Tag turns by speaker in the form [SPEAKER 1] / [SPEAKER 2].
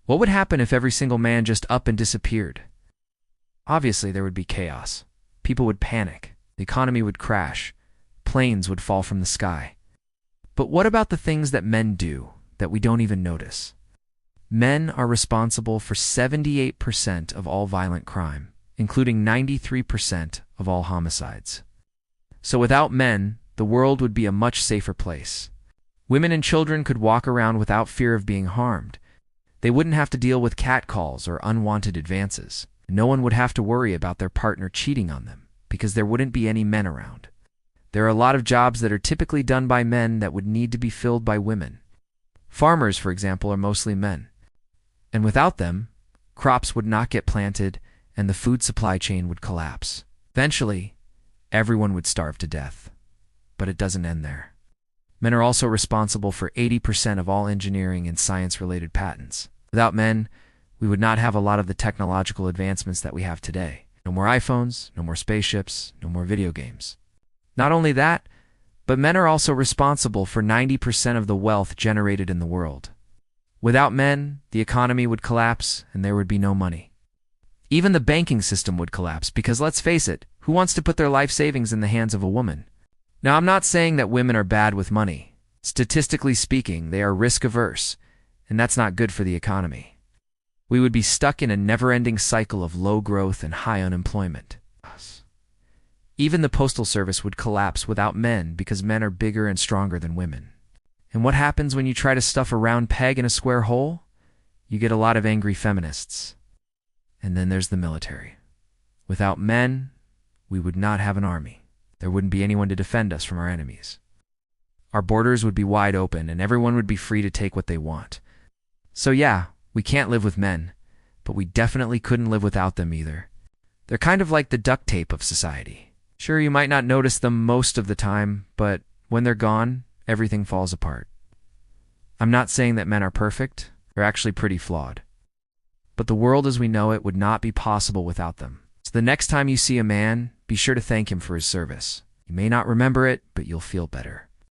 [SPEAKER 1] What would happen if every single man just up and disappeared? Obviously, there would be chaos. People would panic. The economy would crash. Planes would fall from the sky. But what about the things that men do that we don't even notice? Men are responsible for 78% of all violent crime, including 93% of all homicides. So without men, the world would be a much safer place. Women and children could walk around without fear of being harmed. They wouldn't have to deal with catcalls or unwanted advances. No one would have to worry about their partner cheating on them, because there wouldn't be any men around. There are a lot of jobs that are typically done by men that would need to be filled by women. Farmers, for example, are mostly men. And without them, crops would not get planted and the food supply chain would collapse. Eventually, everyone would starve to death. But it doesn't end there. Men are also responsible for 80% of all engineering and science-related patents. Without men, we would not have a lot of the technological advancements that we have today. No more iPhones, no more spaceships, no more video games. Not only that, but men are also responsible for 90% of the wealth generated in the world. Without men, the economy would collapse and there would be no money. Even the banking system would collapse because, let's face it, who wants to put their life savings in the hands of a woman? Now, I'm not saying that women are bad with money. Statistically speaking, they are risk-averse, and that's not good for the economy. We would be stuck in a never-ending cycle of low growth and high unemployment. Even the postal service would collapse without men because men are bigger and stronger than women. And what happens when you try to stuff a round peg in a square hole? You get a lot of angry feminists. And then there's the military. Without men, we would not have an army. There wouldn't be anyone to defend us from our enemies. Our borders would be wide open and everyone would be free to take what they want. So yeah, we can't live with men, but we definitely couldn't live without them either. They're kind of like the duct tape of society. Sure, you might not notice them most of the time, but when they're gone, everything falls apart. I'm not saying that men are perfect. They're actually pretty flawed. But the world as we know it would not be possible without them. So the next time you see a man, be sure to thank him for his service. You may not remember it, but you'll feel better.